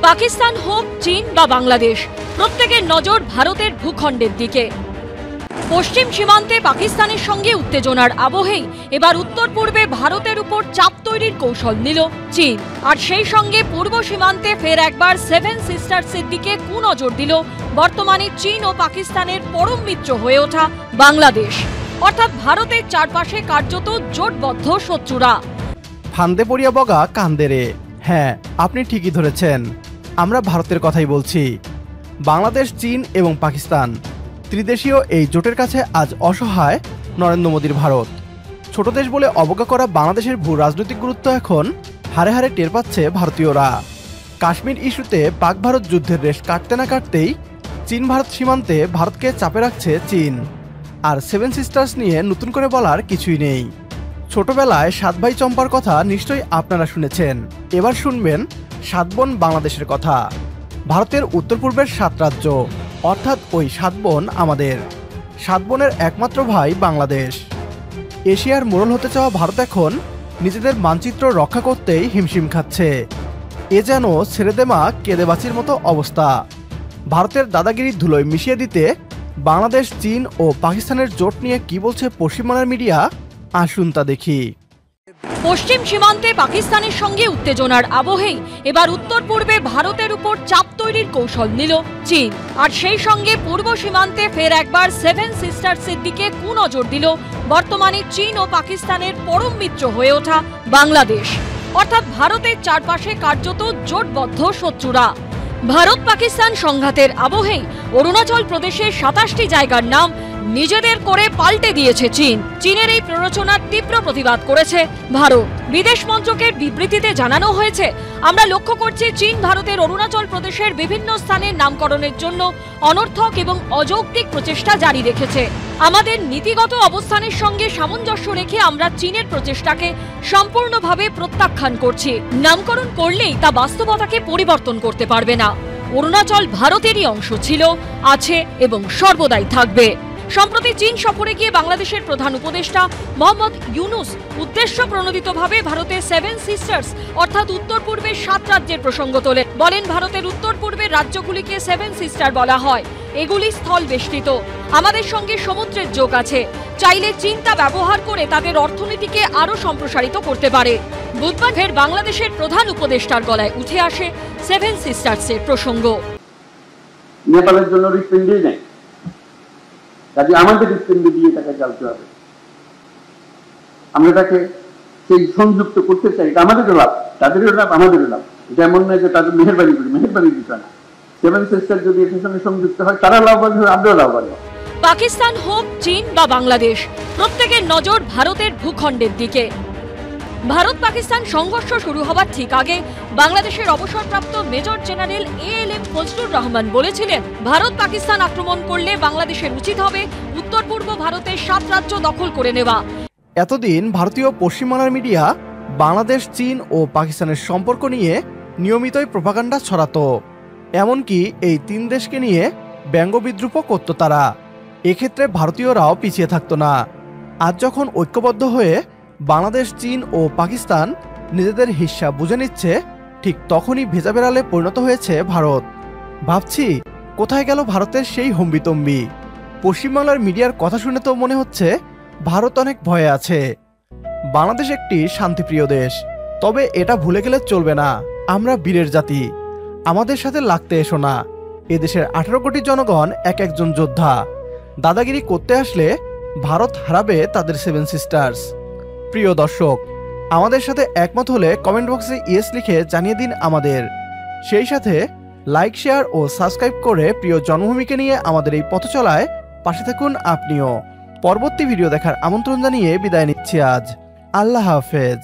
পাকিস্তান হোক চীন বা বাংলাদেশ, প্রত্যেকের নজর ভারতের ভূখণ্ডের দিকে। পশ্চিম সীমান্তে পাকিস্তানের সঙ্গে উত্তেজনার আবহেই এবার উত্তর পূর্বে ভারতের উপর চাপ তৈরির কৌশল নিল চীন। আর সেই সঙ্গে পূর্ব সীমান্তে ফের একবার সেভেন সিস্টার্সের দিকে কুনজর দিল বর্তমানে চীন ও পাকিস্তানের পরম মিত্র হয়ে ওঠা বাংলাদেশ। অর্থাৎ ভারতের চারপাশে কার্যত জোটবদ্ধ শত্রুরা। ফান্দে পড়িয়া বগা কান্দে রে। হ্যাঁ, আপনি ঠিকই ধরেছেন, আমরা ভারতের কথাই বলছি। বাংলাদেশ, চীন এবং পাকিস্তান ত্রিদেশীয় এই জোটের কাছে আজ অসহায় নরেন্দ্র মোদীর ভারত। ছোট দেশ বলে অবজ্ঞা করা বাংলাদেশের ভূ রাজনৈতিক গুরুত্ব এখন হারে হারে টের পাচ্ছে ভারতীয়রা। কাশ্মীর ইস্যুতে পাক ভারত যুদ্ধের রেশ কাটতে না কাটতেই চীন ভারত সীমান্তে ভারতকে চাপে রাখছে চীন। আর সেভেন সিস্টার্স নিয়ে নতুন করে বলার কিছুই নেই। ছোটবেলায় সাত ভাই চম্পার কথা নিশ্চয়ই আপনারা শুনেছেন। এবার শুনবেন সাত বোন বাংলাদেশের কথা। ভারতের উত্তর পূর্বের 7 রাজ্য, অর্থাৎ ওই 7 বোন আমাদের। 7 বোনের একমাত্র ভাই বাংলাদেশ। এশিয়ার মোড়ল হতে চাওয়া ভারত এখন নিজেদের মানচিত্র রক্ষা করতেই হিমশিম খাচ্ছে। এ যেন ছেড়ে দে মা কেঁদে বাঁচির মতো অবস্থা। ভারতের দাদাগিরির ধুলোয় মিশিয়ে দিতে বাংলাদেশ, চীন ও পাকিস্তানের জোট নিয়ে কি বলছে পশ্চিমবাংলার মিডিয়া, আসুন তা দেখি। পশ্চিম সীমান্তে পাকিস্তানের সঙ্গে উত্তেজনার আবহেই এবার উত্তর পূর্বে ভারতের উপর চাপ তৈরির কৌশল নিল চীন। আর সেই সঙ্গে পূর্ব সীমান্তে ফের একবার সেভেন সিস্টার্সের দিকে কুনজর দিল বর্তমানে চীন ও পাকিস্তানের পরম মিত্র হয়ে ওঠা বাংলাদেশ। অর্থাৎ ভারতের চারপাশে কার্যত জোটবদ্ধ শত্রুরা। ভারত পাকিস্তান সংঘাতের আবহেই অরুণাচল প্রদেশের 27টি জায়গার নাম নিজেদের করে পাল্টে দিয়েছে চীন। চীনের এই প্ররোচনার তীব্র প্রতিবাদ করেছে ভারত। বিদেশ মন্ত্রকের বিবৃতিতে জানানো হয়েছে, আমরা লক্ষ্য করছি চীন ভারতের অরুণাচল প্রদেশের বিভিন্ন স্থানের নামকরণের জন্য অনর্থক এবং অযৌক্তিক প্রচেষ্টা জারি রেখেছে। আমাদের নীতিগত অবস্থানের সঙ্গে সামঞ্জস্য রেখে আমরা চীনের প্রচেষ্টাকে সম্পূর্ণভাবে প্রত্যাখ্যান করছি। নামকরণ করলেই তা বাস্তবতাকে পরিবর্তন করতে পারবে না। অরুণাচল ভারতেরই অংশ ছিল, আছে এবং সর্বদাই থাকবে। সম্প্রতি চীন সফরে গিয়ে বাংলাদেশের প্রধান উপদেষ্টা মোহাম্মদ ইউনুস উদ্দেশ্য প্রণোদিতভাবে ভারতের সেভেন সিস্টার্স অর্থাৎ উত্তর পূর্বের 7 রাজ্যের প্রসঙ্গ তোলেন। বলেন, ভারতের উত্তর পূর্বের রাজ্যগুলিকে সেভেন সিস্টার বলা হয়। এগুলি স্থল বেষ্টিত, আমাদের সঙ্গে সমুদ্রের যোগ আছে। চাইলে চীন তা ব্যবহার করে তাদের অর্থনীতিকে আরো সম্প্রসারিত করতে পারে। বুধবার ফের বাংলাদেশের প্রধান উপদেষ্টার গলায় উঠে আসে সেভেন সিস্টার্সের প্রসঙ্গ। নেপালের জন্য হৃৎপিণ্ডই নেই, কাজে আমাদের হৃৎপিণ্ড দিয়ে তাকে চালতে হবে। আমরা তাকে সেই সংযুক্ত করতে চাই, এটা আমাদেরও লাভ, তাদেরও লাভ, আমাদেরও লাভ। এটা এমন নয় যে তাদের মেহেরবানি করি, মেহেরবানি দিতে না। সেভেন সিস্টার যদি এটার সঙ্গে সংযুক্ত হয় তারা লাভবান হবে, আমরাও লাভবান হব। পাকিস্তান হোক চীন বা বাংলাদেশ, প্রত্যেকের নজর ভারতের ভূখণ্ডের দিকে। ভারত পাকিস্তান সংঘর্ষ শুরু হবার ঠিক আগে বাংলাদেশের অবসরপ্রাপ্ত major general ALM Fazlur Rahman বলেছিলেন, ভারত পাকিস্তান আক্রমণ করলে বাংলাদেশের উচিত হবে উত্তর পূর্ব ভারতের 7 রাজ্য দখল করে নেওয়া। এতদিন ভারতীয় পশ্চিমবাংলার মিডিয়া বাংলাদেশ, চীন ও পাকিস্তানের সম্পর্ক নিয়ে নিয়মিতই প্রোপাগান্ডা ছড়াতো। এমনকি এই 3 দেশকে নিয়ে ব্যঙ্গ বিদ্রুপ করত তারা। এক্ষেত্রে ভারতীয়রাও পিছিয়ে থাকতো না। আজ যখন ঐক্যবদ্ধ হয়ে বাংলাদেশ, চীন ও পাকিস্তান নিজেদের হিস্সা বুঝে নিচ্ছে, ঠিক তখনই ভেজা বেড়ালে পরিণত হয়েছে ভারত। ভাবছি কোথায় গেল ভারতের সেই হম্বিতম্বি। পশ্চিমবাংলার মিডিয়ার কথা শুনে তো মনে হচ্ছে ভারত অনেক ভয়ে আছে। বাংলাদেশ একটি শান্তিপ্রিয় দেশ, তবে এটা ভুলে গেলে চলবে না, আমরা বীরের জাতি। আমাদের সাথে লাগতে এসো না। এদেশের 18 কোটি জনগণ এক একজন যোদ্ধা। দাদাগিরি করতে আসলে ভারত হারাবে তাদের সেভেন সিস্টার্স। প্রিয় দর্শক, আমাদের সাথে একমত হলে কমেন্ট বক্সে ইয়েস লিখে জানিয়ে দিন আমাদের। সেই সাথে লাইক, শেয়ার ও সাবস্ক্রাইব করে প্রিয় জন্মভূমিকে নিয়ে আমাদের এই পথ চলায় পাশে থাকুন আপনিও। পরবর্তী ভিডিও দেখার আমন্ত্রণ জানিয়ে বিদায় নিচ্ছি আজ। আল্লাহ হাফেজ।